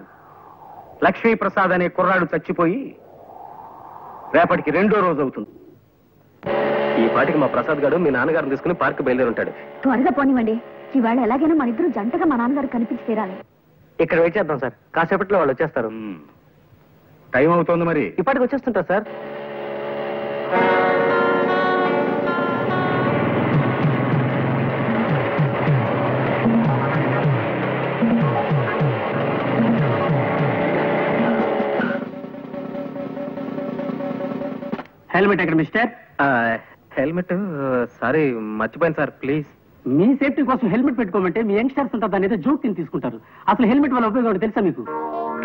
లక్ష్మీప్రసాద్ అనే కుర్రాడు చచ్చిపోయి రేపటికి 2వ రోజు అవుతుంది. ఈ పాటికి మా ప్రసాద్ గారు మీ నాన్నగారిని తీసుకుని పార్క్ బయలుదేరి ఉంటాడు. త్వరగా పోనివ్వండి. ఈవేళ ఎలాగైనా మన ఇద్దరు జంటగా మా నాన్నగారు కనిపించి తీరాలి. ఇక్కడ వెయిట్ చేద్దాం సార్, కాసేపట్లో వాళ్ళు వచ్చేస్తారు. టైం అవుతోంది మరి. ఇప్పటికి వచ్చేస్తుంటారు సార్. హెల్మెట్ ఎక్కడ మిస్టర్? హెల్మెట్ సారీ మర్చిపోయాను సార్, ప్లీజ్. మీ సేఫ్టీ కోసం హెల్మెట్ పెట్టుకోమంటే మీ యంగ్స్టర్స్ ఉంటారు దాని ఏదో జోక్ కింద తీసుకుంటారు. అసలు హెల్మెట్ వల్ల ఉపయోగం తెలుసా మీకు?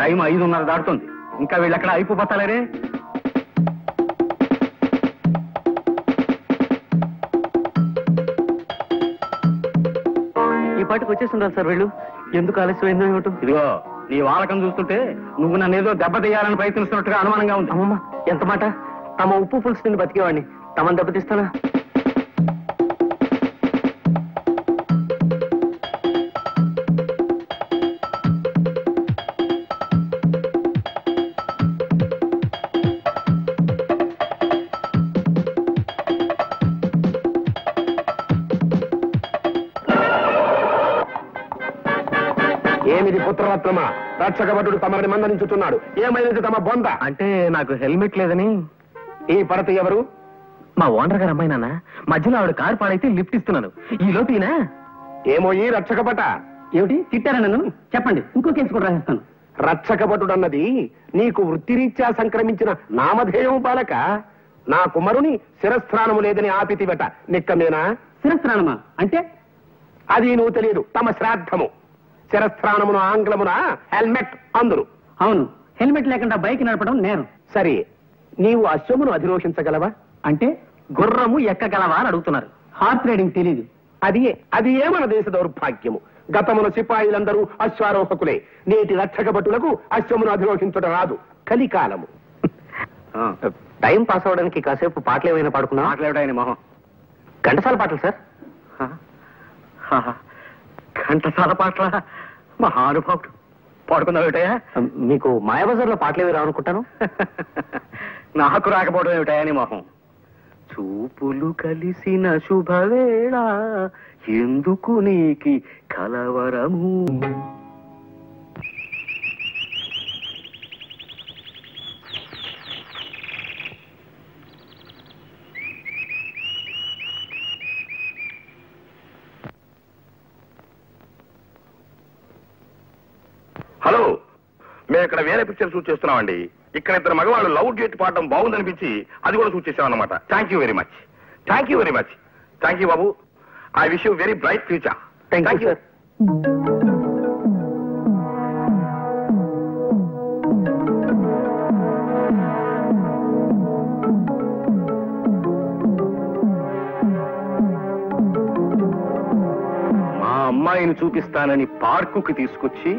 టైం 5:30 దాటుతుంది, ఇంకా వీళ్ళు అక్కడ అయిపోతారే. ఈ పాటికి వచ్చేస్తుంటారు సార్ వీళ్ళు. ఎందుకు ఆలస్యమైందో ఏమిటో. ఇదిగో నీ వాలకం చూస్తుంటే నువ్వు నన్ను ఏదో దెబ్బతీయాలని ప్రయత్నిస్తున్నట్టుగా అనుమానంగా ఉంది. అమ్మమ్మ ఎంత మాట! తమ ఉప్పు పులుసు తిని బతికేవాడిని తమను దెబ్బతీస్తానా? ఏమిది పుత్రరత్నమా? రక్షకభటుడు తమరిని మందలించుతున్నాడు. ఏమైనది తమ బొంద? అంటే నాకు హెల్మెట్ లేదని. ఈ పడత ఎవరు? మా ఓనర్ గారు అమ్మాయి నాన్న. మధ్యలో ఆవిడ కారు పాడైతే లిఫ్ట్ ఇస్తున్నాను. ఈ లోపీనా? ఏమో ఈ రక్షకభట. ఏమిటి తిట్టారా నన్ను? చెప్పండి, ఇంకో కేసు కూడా రాసేస్తాను. రక్షకభటుడన్నది నీకు వృత్తిరీత్యా సంక్రమించిన నామధేయం బాలక. నా కుమారుని శిరస్త్రాణము లేదని ఆపితివట. నిక్కమేనా? శిరస్త్రాణమా అంటే? అది నువ్వు తెలియదు. తమ శ్రాద్ధము. శిరస్త్రాణమును ఆంగ్లమున హెల్మెట్ అందురు. అవును, హెల్మెట్ లేకుండా బైక్ నడపడం నేరం. సరే, నీవు అశ్వమును అధిరోషించగలవా? అంటే గుర్రము ఎక్కగలవా అని అడుగుతున్నారు. హార్స్ రైడింగ్ తెలీదు. అది ఏ మన దేశ దౌర్భాగ్యము. గతమున సిపాయిలందరూ అశ్వారోహకులే. నేటి రక్షకభటులకు అశ్వమును అధిరోహించడం రాదు. కలికాలము. టైం పాస్ అవడానికి కాసేపు పాటలు ఏమైనా పాడుకున్నా? మాట్లాడాయని మొహం. ఘంటసాల పాటలు సార్. ఘంటసాల పాటల మహానుభావుడు. పాడుకుందాం ఏమిటయా? మీకు మాయాబజార్లో పాటలు ఏవి రావనుకుంటాను. నాకు రాకపోవడం ఏమిటయా నీ మొహం? చూపులు కలిసిన శుభవేళ ఎందుకు నీకి కలవరము. మేము ఇక్కడ వేరే పిక్చర్ షూట్ చేస్తున్నామండి. ఇక్కడ ఇద్దరు మగవాళ్ళు లవ్ డేట్ పాడడం బాగుందనిపించి అది కూడా షూట్ చేసాం అన్నమాట. Thank you very much. Thank you very much. Thank you Babu. I wish you very bright future. Thank you. అమ్మాయిని చూపిస్తానని పార్కుకి తీసుకొచ్చి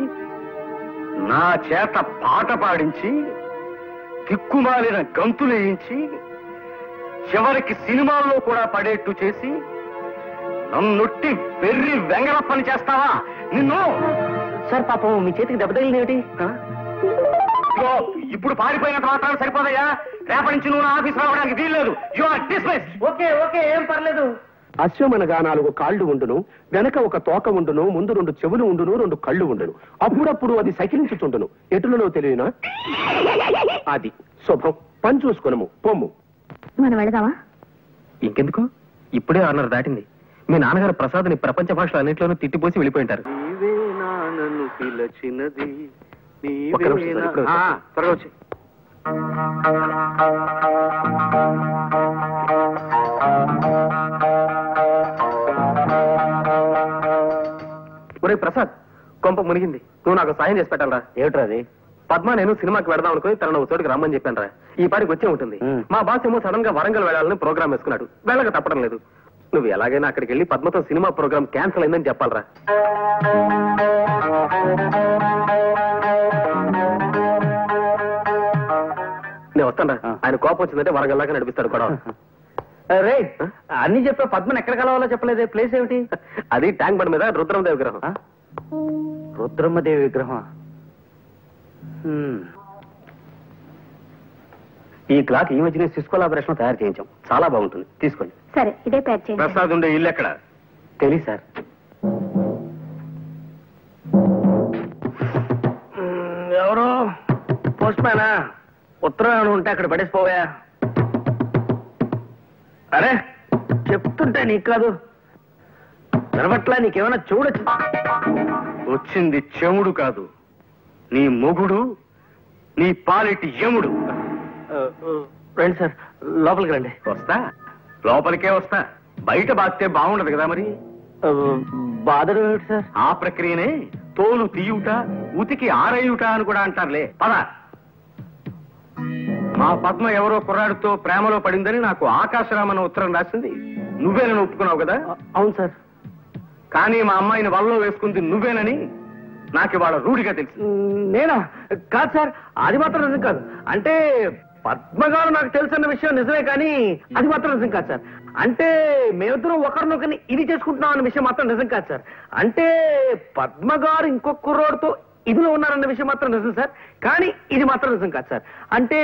నా చేత పాట పాడించి దిక్కుమాలిన గంతులేయించి చివరికి సినిమాల్లో కూడా పడేట్టు చేసి నన్నొట్టి వెర్రి వెంగళ పని చేస్తావా నిన్ను? సార్ పాపం మీ చేతికి దెబ్బ తగిలింది. ఇప్పుడు పారిపోయినంత మాత్రాలు సరిపోదయ్యా. రేపటి నుంచి నువ్వు ఆఫీస్ రావడానికి వీల్లేదు. You are dismissed. Okay okay, ఏం పర్లేదు. అశ్వమనగా 4 కాళ్ళు ఉండును, వెనక ఒక తోక ఉండును, ముందు 2 చెవులు ఉండును, 2 కళ్ళు ఉండును. అప్పుడప్పుడు అది సకిలించుచుండును. ఎటులలో తెలియనా? అది శుభం. పని చూసుకునము పొమ్ము. మనం వెళదామా? ఇంకెందుకు, ఇప్పుడే 6:30 దాటింది. మీ నాన్నగారు ప్రసాద్ని ప్రపంచ భాషలు అన్నింటిలోనూ తిట్టిపోసి వెళ్ళిపోయింటారు. త్వరగా వచ్చి. ఒరే ప్రసాద్, కొంప మునిగింది. నువ్వు నాకు సాయం చేసి పెట్టాలరా. ఏమిట్రా అది? పద్మ నేను సినిమాకి వెళదాం అనుకుని తనను ఒక చోటికి రమ్మని చెప్పాను రా. ఈ పాటికి వచ్చే ఉంటుంది. మా బాస్ ఏమో సడన్ గా వరంగల్ వెళ్ళాలని ప్రోగ్రామ్ వేసుకున్నాడు. వెళ్ళక తప్పడం లేదు. నువ్వు ఎలాగైనా అక్కడికి వెళ్ళి పద్మతో సినిమా ప్రోగ్రామ్ క్యాన్సిల్ అయిందని చెప్పాలరా. నేను వస్తాను. ఆయన కోపం వచ్చిందంటే వరంగల్ దాకా నడిపిస్తాడు కూడా. రే, అన్ని చెప్పా, పద్మని ఎక్కడ కలవాలో చెప్పలేదే. ప్లేస్ ఏమిటి? అది ట్యాంక్ బండ్ మీద రుద్రమదేవి విగ్రహం. రుద్రమ్మదేవి విగ్రహం. ఈ క్లాక్ ఈ మధ్యనే సిస్ కొలాబరేషన్ తయారు చేయించాం. చాలా బాగుంటుంది, తీసుకోండి. సరే, ఇదే ప్యాక్ చేయండి. ప్రసాద్ ఉండే ఇల్లు ఎక్కడ? తెలియదు సార్. ఎవరు? పోస్ట్ మ్యానా? ఉత్తరం ఉంటే అక్కడ పడేసిపోవా. అరే, చెప్తుంటే నీకు కాదు వినబట్లా? నీకేమైనా చూడొచ్చు. వచ్చింది చెముడు కాదు, నీ మొగుడు, నీ పాలిటి యముడు. రండి సార్, లోపలికి రండి. వస్తా, లోపలికే వస్తా. బయట బాస్తే బాగుండదు కదా మరి. బాధలు ఏమిటి సార్? ఆ ప్రక్రియనే తోలు తీయుట, ఉతికి ఆరేయుట అని కూడా అంటారులే. పద. మా పద్మ ఎవరో కుర్రాడితో ప్రేమలో పడిందని నాకు ఆకాశరామన్న ఉత్తరం రాసింది. నువ్వేనని ఒప్పుకున్నావు కదా? అవును సార్. కానీ మా అమ్మాయిని వలలో వేసుకుంది నువ్వేనని నాకు ఇవాళ రూఢిగా తెలుసు. నేనా? కాదు సార్, అది మాత్రం నిజం కాదు. అంటే పద్మగారు నాకు తెలుసన్న విషయం నిజమే, కానీ అది మాత్రం నిజం కాదు సార్. అంటే మేమిద్దరం ఒకరినొకరిని ఇది చేసుకుంటున్నాం అన్న విషయం మాత్రం నిజం కాదు సార్. అంటే పద్మగారు ఇంకొక కుర్రోడితో ఇదిలో ఉన్నారన్న విషయం మాత్రం నిజం సార్, కానీ ఇది మాత్రం నిజం కాదు సార్. అంటే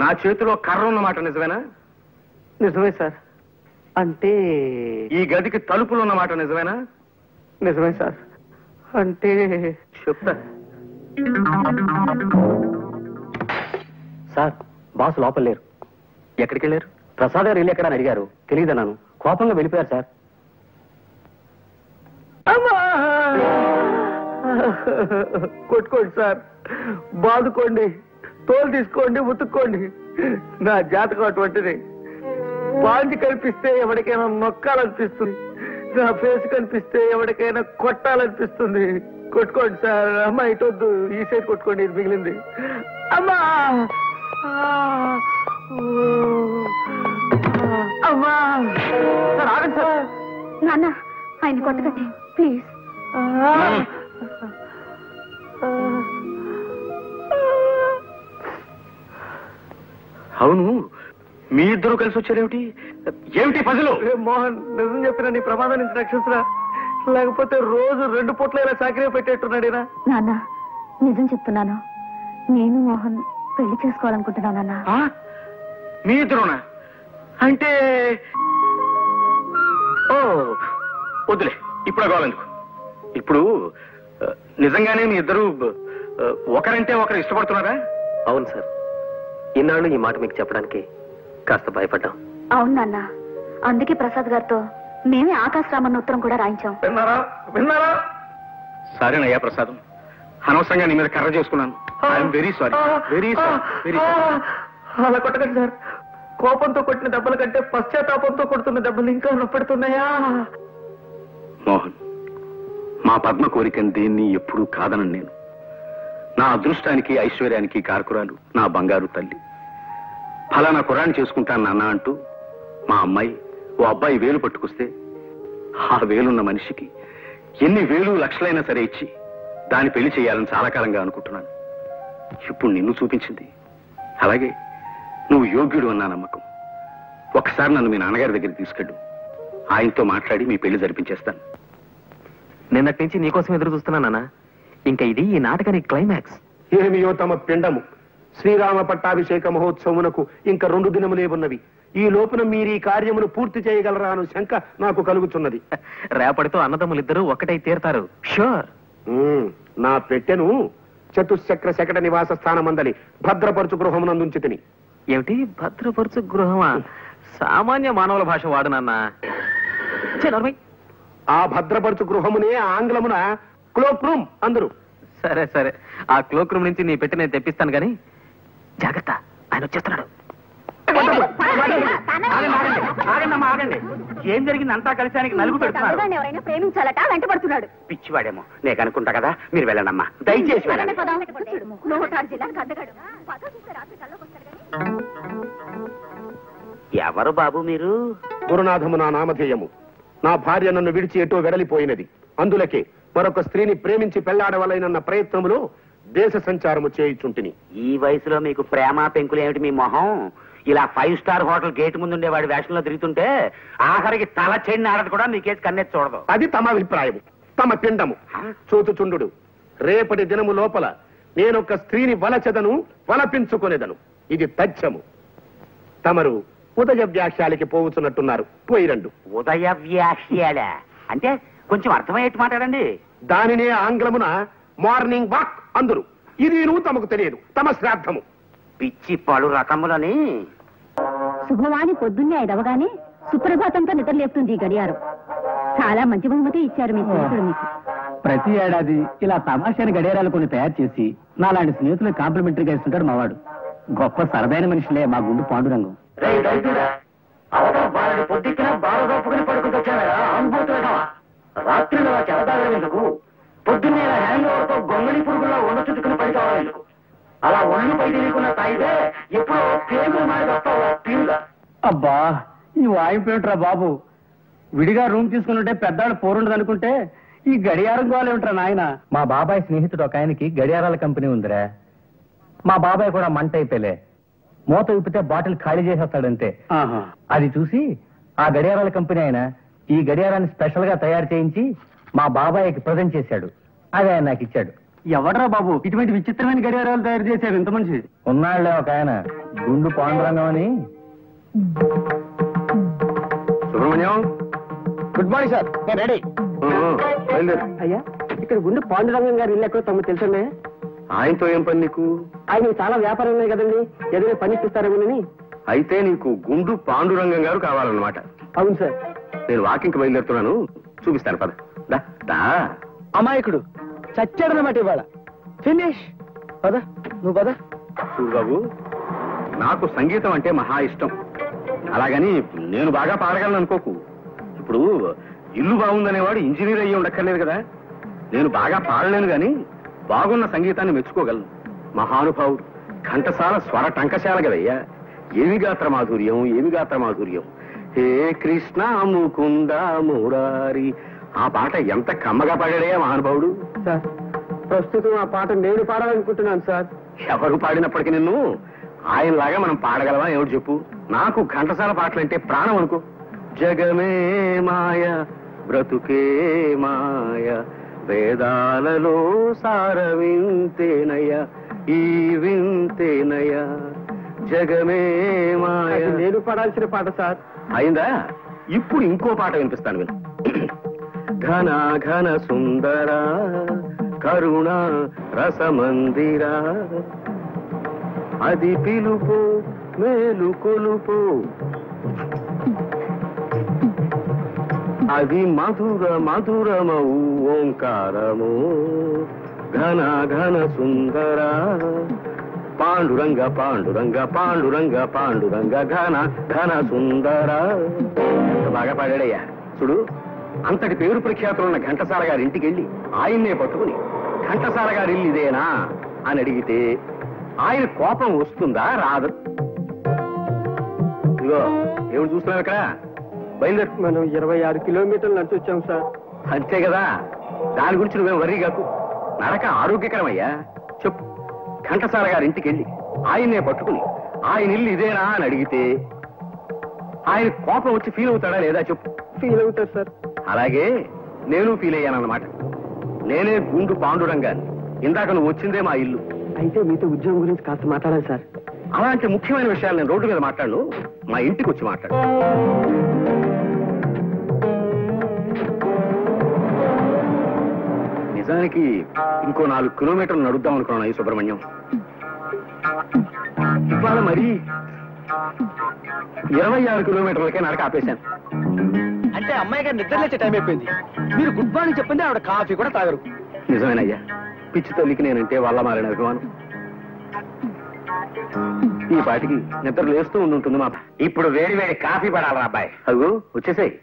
నా చేతిలో కర్ర ఉన్నమాట నిజమేనా? నిజమే సార్. అంటే ఈ గదికి తలుపులు ఉన్నమాట నిజమేనా? నిజమే సార్. అంటే చెప్తా. సార్, బాస్ లోపల లేరు. ఎక్కడికి వెళ్ళారు? ప్రసాద్ గారు ఇల్లు ఎక్కడ అని అడిగారు. తెలియదన్నాను. కోపంగా వెళ్ళిపోయారు సార్. కొట్టుకోండి సార్, బాదుకోండి, తోలు తీసుకోండి, ఉతుక్కోండి. నా జాతకం అటువంటిది. పాంచి కనిపిస్తే ఎవరికైనా నొక్కాలనిపిస్తుంది, నా ఫేస్ కనిపిస్తే ఎవరికైనా కొట్టాలనిపిస్తుంది. కొట్టుకోండి సార్. అమ్మా ఇటొద్దు, ఈ సైడ్ కొట్టుకోండి, ఇది మిగిలింది. అమ్మా అమ్మా. సార్ ఆగండి సార్. నాన్న, ఆయన కొట్టకండి ప్లీజ్. అవును, మీ ఇద్దరు కలిసి వచ్చారేమిటి? ఏమిటి పజలు? మోహన్, నిజం చెప్పిన నీ ప్రమాదం నుంచి రక్షించరా, లేకపోతే రోజు 2 పూట్ల ఇలా చాకరీ పెట్టేట్టున్నాడేనా? నాన్న, నిజం చెప్తున్నాను. నేను మోహన్ పెళ్లి చేసుకోవాలనుకుంటున్నాను నాన్న. మీ ఇద్దరునా? అంటే ఓ వద్దులే, ఇప్పుడు కావాలెందుకు. ఇప్పుడు నిజంగానే మీ ఇద్దరు ఒకరంటే ఒకరు ఇష్టపడుతున్నారా? అవును సార్. ఇన్నాళ్ళు ఈ మాట మీకు చెప్పడానికి కాస్త భయపడ్డాం. అవును నాన్న, అందుకే ప్రసాద్ గారితో మేమే ఆకాశరామన్న ఉత్తరం కూడా రాయించాం. విన్నారా? విన్నారా? సరేనయ్యా ప్రసాదం, అనవసరంగా నీ మీద కర్ర చేసుకున్నాను. I'm very sorry, very sorry, very sorry. అలా కొట్టకండి సార్. కోపంతో కొట్టిన దెబ్బల కంటే పశ్చాత్తాపంతో కొడుతున్న దెబ్బలు ఇంకా నొప్పెడుతున్నాయా? మోహన్, మా పద్మ కోరికని దేన్ని ఎప్పుడూ కాదనను నేను. నా అదృష్టానికి ఐశ్వర్యానికి కారకురాలు నా బంగారు తల్లి. ఫలానా కురాన్ని చేసుకుంటాను నాన్న అంటూ మా అమ్మాయి ఓ అబ్బాయి వేలు పట్టుకొస్తే ఆ వేలున్న మనిషికి ఎన్ని వేలు లక్షలైనా సరే ఇచ్చి దాన్ని పెళ్లి చేయాలని చాలా కాలంగా అనుకుంటున్నాను. ఇప్పుడు నిన్ను చూపించింది. అలాగే నువ్వు యోగ్యుడు అన్నా నమ్మకం. ఒకసారి నన్ను మీ నాన్నగారి దగ్గరికి తీసుకెళ్ళు. ఆయనతో మాట్లాడి మీ పెళ్లి జరిపించేస్తాను. నిన్నటి నుంచి నీకోసం ఎదురు చూస్తున్నానా? ఇంకా ఇది ఈ నాటకానికి క్లైమాక్స్. ఏమియో తమ పిండము. శ్రీరామ పట్టాభిషేక మహోత్సవమునకు ఇంకా 2 దినములే ఉన్నవి. ఈ లోపున మీరు ఈ కార్యమును పూర్తి చేయగలరా అను శంక నాకు కలుగుతున్నది. రేపటితో అన్నదమ్ములిద్దరూ ఒక్కటై తీరుతారు. షూర్. నా పెట్టెను చతుశ్చక్ర శకట నివాస స్థానమందలి భద్రపరచు గృహమునందుంచి తిని. ఏమిటి భద్రపరచు గృహమా? సామాన్య మానవుల భాష వాడునన్నా. ఆ భద్రపరచు గృహమునే ఆంగ్లమున క్లోక్ రూమ్ అందరు. సరే సరే, ఆ క్లోక్ రూమ్ నుంచి నీ పెట్టి నేను తెప్పిస్తాను గాని జాగ్రత్త, ఆయన వచ్చేస్తున్నాడు. ఆగండి. ఏం జరిగింది? అంతా కలిసి ఆయనకి నలుగు పెడుతున్నారు. ఎవరైనా ప్రేమించాలట, వెంటబడుతున్నాడు. పిచ్చివాడేమో, నేను అనుకుంటా కదా. మీరు వెళ్ళండమ్మా, దయచేసి వెళ్ళండి. ఎవరు బాబు మీరు? గురునాథము నా నామధేయము. నా భార్య నన్ను విడిచి ఎటో వెడలిపోయినది. అందులకే మరొక స్త్రీని ప్రేమించి పెళ్లాడవలైనన్న ప్రయత్నములో దేశ సంచారము చేయుచుంటిని. ఈ వయసులో మీకు ప్రేమ పెంకులు ఏమిటి మీ మొహం? ఇలా 5 స్టార్ హోటల్ గేట్ ముందుండే వాడి వేషంలో తిరుగుతుంటే ఆఖరికి తల చెండి ఆడదు కూడా మీకేసి కన్నెత్తి చూడదు. అది తమ అభిప్రాయము, తమ పిండము. చూచుచుండు, రేపటి దినము లోపల నేనొక స్త్రీని వలచెదను, వలపించుకొనేదను. ఇది తథ్యము. తమరు ఉదయ వ్యాఖ్యాలకి పోవుచున్నట్టున్నారు. పోయిరండు. ఉదయ వ్యాఖ్యాల అంటే కొంచెం అర్థమయ్యేట్టు మాట్లాడండి. దానినే ఆంగ్లమున మార్నింగ్ వాక్ అందరు. ఇది తమకు తెలియదు. తమ శ్రాద్ధము. పిచ్చి పలు రకములని. శుభవాణి పొద్దున్నే 5 అవగానే సుప్రభాతంతో నిద్రలేపుతుంది ఈ గడియారం. చాలా మంచి బహుమతి ఇచ్చారు మీ స్నేహితుడు మీకు. ప్రతి ఏడాది ఇలా తమాషాని గడియారాలు కొన్ని తయారు చేసి నాలాంటి స్నేహితులకు కాంప్లిమెంటరీగా ఇస్తుంటాడు మావాడు. గొప్ప సరదైన మనిషిలే మా గుండు పాండురంగం. పొద్దున బాగా పడుకుంటొచ్చారా రాత్రిలో చెడతాగేందుకు? పొద్దున్నే హ్యాండ్తో గొంగళి పురుగుల్లో వండ చుట్టుకుని పడి కావాలెందుకు? అలా ఒళ్ళు పై తెలియకుండా తాగితే ఎప్పుడో పేగులు మారి వస్తావా తీరుగా? అబ్బా, ఈ వాయింపేమిట్రా బాబు. విడిగా రూమ్ తీసుకుంటే పెద్దాడు పోరుండదు అనుకుంటే ఈ గడియారం గోలేమిట్రా నాయన. మా బాబాయ్ స్నేహితుడు ఒక ఆయనకి గడియారాల కంపెనీ ఉందిరా. మా బాబాయ్ కూడా మంట అయిపోలే. మూత విప్పితే బాటిల్ ఖాళీ చేసేస్తాడంతే. అది చూసి ఆ గడియారాల కంపెనీ ఆయన ఈ గడియారాన్ని స్పెషల్ గా తయారు చేయించి మా బాబాయ్కి ప్రజెంట్ చేశాడు. అది ఆయన నాకు ఇచ్చాడు. ఎవడరా బాబు ఇటువంటి విచిత్రమైన గడియారాలు తయారు చేశారు ఇంత మంచి? ఉన్నాళ్లే ఒక ఆయన, గుండు పాండురంగం అని. Subrahmanyam, good morning sir. నేను రెడీ. అయ్యా, ఇక్కడ గుండు పాండురంగం గారు ఇల్లు ఎక్కడో తమకు తెలుసుండే? ఆయనతో ఏం పని నీకు? ఆయన చాలా వ్యాపారం ఉన్నాయి కదండి, ఏదైనా పని ఇస్తారేమోనని. అయితే నీకు గుండు పాండురంగం గారు కావాలన్నమాట. అవును సార్. నేను వాకింగ్కి బయలుదేరుతున్నాను, చూపిస్తాను. పద. దా. అమాయకుడు చచ్చాడనమాట ఇవాళ. ఫినిష్. పద, నువ్వు పద. చూడు బాబు, నాకు సంగీతం అంటే మహా ఇష్టం. అలాగని నేను బాగా పాడగలను అనుకోకు. ఇప్పుడు ఇల్లు బాగుందనేవాడు ఇంజనీర్ అయ్యి ఉండక్కర్లేదు కదా. నేను బాగా పాడలేను గాని బాగున్న సంగీతాన్ని మెచ్చుకోగలను. మహానుభావుడు, ఘంటసాల స్వర టంకశాల కదయ్యా. ఏమి గాత్ర మాధుర్యం, ఏమి గాత్ర మాధుర్యం. హే కృష్ణ ముకుంద మురారి. ఆ పాట ఎంత కమ్మగా పాడాడయ్యా మహానుభావుడు. సార్, ప్రస్తుతం ఆ పాట నేను పాడాలనుకుంటున్నాను సార్. ఎవరు పాడినప్పటికీ నిన్ను ఆయనలాగా మనం పాడగలవా ఏమిటి చెప్పు? నాకు ఘంటసాల పాటలంటే ప్రాణం అనుకో. జగమే మాయ బ్రతుకే మాయ, వేదాలలో సార వింతేనయ, ఈ వింతేనయ. జగమే మాయ. నేను పాడాల్సిన పాట సార్. అయిందా? ఇప్పుడు ఇంకో పాట వినిపిస్తాను విను. ఘన ఘన సుందర కరుణ రసమందిరా, అది పిలుపు మేలు కొలుపు, అది మధుర మధురమౌ ఓంకారము. ఘన ఘన సుందర పాండురంగ పాండురంగ పాండురంగ పాండురంగ ఘన ఘన సుందర. బాగా పాడాడయ్యా. చూడు, అంతటి పేరు ప్రఖ్యాతులున్న ఘంటసాల గారి ఇంటికి వెళ్ళి ఆయన్నే పట్టుకుని ఘంటసాల గారి ఇల్లు ఇదేనా అని అడిగితే ఆయన కోపం వస్తుందా రాదు? ఇదిగో ఏమిటి చూస్తున్నావు ఇక్కడ? బయలుదేరు. మనం 26 కిలోమీటర్లు నడిచి వచ్చాం సార్. అంతే కదా, దాని గురించి నువ్వేం వర్రీ కాకు. నడక ఆరోగ్యకరమయ్యా. చెప్పు, ఘంటసాల గారి ఇంటికి వెళ్ళి ఆయన్నే పట్టుకుని ఆయన ఇల్లు ఇదేనా అని అడిగితే ఆయన కోపం వచ్చి ఫీల్ అవుతాడా లేదా చెప్పు. ఫీల్ అవుతారు సార్. అలాగే నేను ఫీల్ అయ్యానన్నమాట. నేనే గుండు పాండురంగాన్ని. ఇందాక నువ్వు వచ్చిందే మా ఇల్లు. అయితే మీతో ఉద్యోగం గురించి కాస్త మాట్లాడాలి సార్. అలాంటి ముఖ్యమైన విషయాలు నేను రోడ్డు మీద మాట్లాడు, మా ఇంటికి వచ్చి మాట్లాడు. నిజానికి ఇంకో 4 కిలోమీటర్లు నడుద్దాం అనుకున్నాను ఈ సుబ్రహ్మణ్యం. ఇవాళ మరి 26 కిలోమీటర్లకే నడక ఆపేశాను. అంటే అమ్మాయి గారు నిద్రలేచే టైం అయిపోయింది. మీరు గుడ్ మార్నింగ్ చెప్పింది ఆవిడ కాఫీ కూడా తాగరు. నిజమేనయ్యా, పిచ్చి తల్లికి నేనంటే వాళ్ళ మారిన అభిమానం. ఈ పాటికి నిద్ర లేస్తూ ఉంటుంది మా. ఇప్పుడు వేడి వేడి కాఫీ పడాలి అబ్బాయి. అగు వచ్చేసాయి.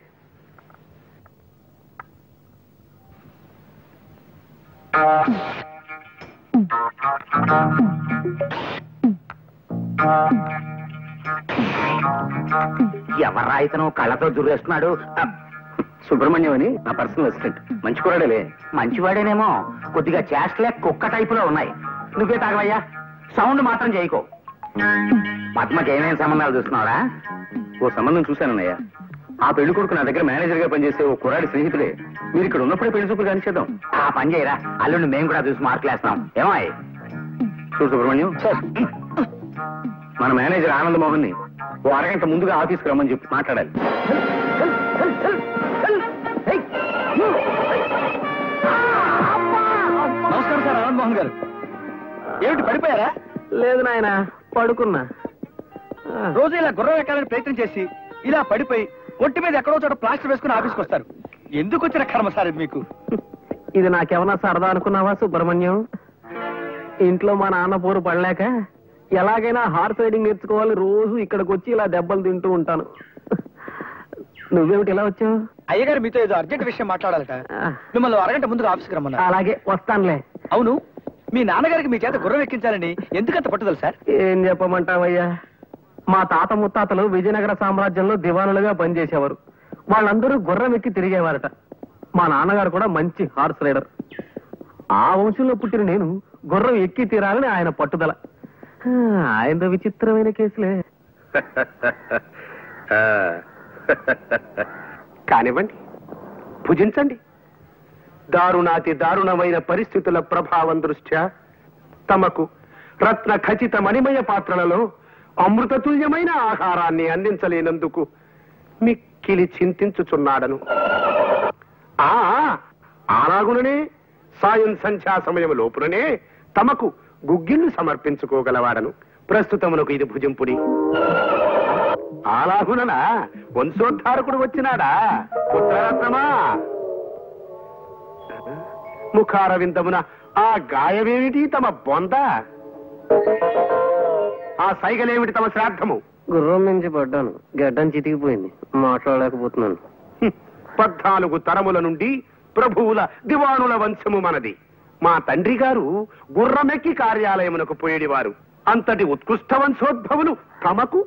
ఎవరా ఇతను కళ్ళతో దుర్రేస్తున్నాడు? సుబ్రహ్మణ్యం అని నా పర్సనల్ అసిస్టెంట్. మంచి కూరడలే. మంచివాడేనేమో, కొద్దిగా చేష్టలే కుక్క టైపులో ఉన్నాయి. నువ్వే తాగవయ్యా, సౌండ్ మాత్రం చేయకో. పద్మకి ఏమేమి సంబంధాలు చూస్తున్నావురా? ఓ సంబంధం చూశానన్నయ్య. ఆ పెళ్లి కొడుకు నా దగ్గర మేనేజర్ గా పనిచేసే ఓ కుర్రాడి స్నేహితుడే. మీరు ఇక్కడ ఉన్నప్పుడే పెళ్లి చూపులు కానిచేద్దాం. ఆ పని చేయరా, అల్లుండి మేము కూడా చూసి మార్కులు వేస్తాం. ఏమాయ్? చూడు సుబ్రహ్మణ్యం, మన మేనేజర్ ఆనంద్ మోహన్ ని ఓ అరగంట ముందుగా ఆఫీస్కి రమ్మని చెప్పి మాట్లాడాలి. నమస్కారం సార్ ఆనంద్ మోహన్ గారు. ఏమిటి పడిపోయారా? లేదు నాయన, పడుకున్నా. రోజు ఇలా గుర్రం ఎక్కాలని ప్రయత్నం చేసి ఇలా పడిపోయి ఒంటి మీద ఎక్కడో చోట ప్లాస్టర్ వేసుకుని ఆఫీస్కి వస్తారు. ఎందుకు వచ్చిన కర్మ సార్ ఇది మీకు? ఇది నాకేమన్నా సరదా అనుకున్నావా సుబ్రహ్మణ్యం? ఇంట్లో మా నాన్న పోరు పడలేక ఎలాగైనా హార్స్ రైడింగ్ నేర్చుకోవాలి, రోజు ఇక్కడికి వచ్చి ఇలా దెబ్బలు తింటూ ఉంటాను. నువ్వేమిటి ఇలా వచ్చావు? అయ్యగారు మీతో ఏదో అర్జెంట్ విషయం మాట్లాడాలట. మిమ్మల్ని అరగంట ముందుగా ఆఫీస్కి రమ్మన్నా. అలాగే వస్తానులే. అవును, మీ నాన్నగారికి మీ చేత గుర్రం ఎక్కించాలని ఎందుకంత పట్టుదల సార్? ఏం చెప్పమంటావయ్యా, మా తాత ముత్తాతలు విజయనగర సామ్రాజ్యంలో దివానులుగా పనిచేసేవారు. వాళ్ళందరూ గుర్రం ఎక్కి తిరిగేవారట. మా నాన్నగారు కూడా మంచి హార్స్ రైడర్. ఆ వంశంలో పుట్టిన నేను గుర్రం ఎక్కి తీరాలని ఆయన పట్టుదల. ఆయన విచిత్రమైన కేసులే. కానివ్వండి, భుజించండి. దారుణాతి దారుణమైన పరిస్థితుల ప్రభావం దృష్ట్యా తమకు రత్న ఖచ్చిత మణిమయ పాత్రలలో అమృతతుల్యమైన ఆహారాన్ని అందించలేనందుకు మిక్కిలి చింతించుచున్నాడను. అలాగుననే సాయం సంధ్యా సమయం లోపుననే తమకు గుగ్గిళ్ళు సమర్పించుకోగలవాడను. ప్రస్తుతమునకు ఇది భుజింపుడి. అలాగుననా వంశోద్ధారకుడు వచ్చినాడా? పుత్రరత్నమా, ముఖారవిందమున ఆ గాయమేమిటి తమ బొంద? ఆ సైగలేమిటి తమ శ్రాద్ధము? గుర్రం నుంచి పడ్డాను, గడ్డం చితికిపోయింది, మాట్లాడలేకపోతున్నాను. 14 తరముల నుండి ప్రభువుల దివానుల వంశము మనది. మా తండ్రి గారు గుర్రమెక్కి కార్యాలయమునకు పోయేడివారు. అంతటి ఉత్కృష్ట వంశోద్భవులు తమకు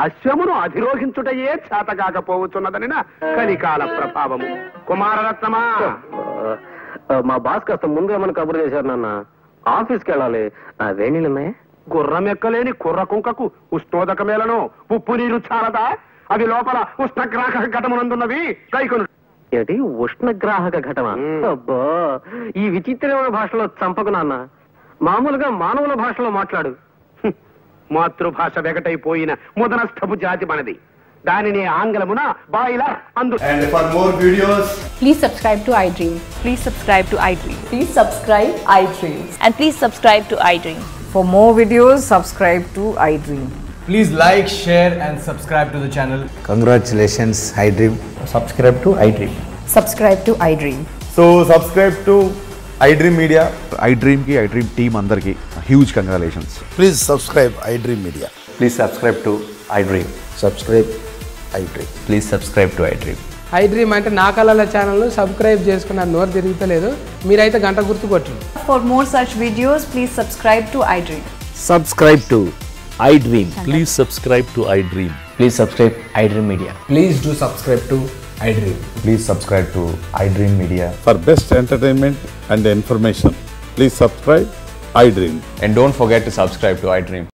అశ్వమును అధిరోహించుటయే చేతకాకపోవచ్చున్నదనిన కలికాల ప్రభావము. కుమారరత్నమా, మా బాస్ కాస్త ముందుగా మన కబురు చేశారు నాన్న. ఆఫీస్కి వెళ్ళాలి. వేణీళ్ళు ఉన్నాయా? గుర్రం ఎక్కలేని కుర్ర కుంకకు ఉష్ణోదకమేలను ఉప్పు నీరు చాలదా? అవి లోపల ఉష్ణగ్రాహక ఘటమునందున్నవి. రైకును ఏంటి ఉష్ణగ్రాహక ఘటన? అబ్బా, ఈ విచిత్రమైన భాషలో చంపకు నాన్న. మామూలుగా మానవుల భాషలో మాట్లాడు. మాతృభాష వెగటైపోయిన ముదనస్థపు జాతి మనది. దానిని ఆంగ్లమున బాయిలర్ అందు. And for more videos, please subscribe to iDream. Please subscribe to iDream. Please subscribe iDream. And please subscribe to iDream. For more videos, subscribe to iDream. please like, share and subscribe to the channel. Congratulations, iDream. Subscribe to iDream. Subscribe to iDream. So subscribe to iDream Media. iDream की iDream team अंदर की huge congratulations. Please subscribe iDream Media. Please subscribe to iDream. Subscribe iDream. Please subscribe to iDream. iDream అంటే నా కళల channel subscribe చేసుకున్న నోరు తిరుగుతలేదు మీరైతే గంట గుర్తు కొట్టండి. For more such videos, please subscribe to iDream. Subscribe to iDream. Please subscribe to iDream. Please subscribe iDream Media. Please do subscribe to iDream. Please subscribe to iDream Media. For best entertainment and information, please subscribe iDream. And don't forget to subscribe to iDream.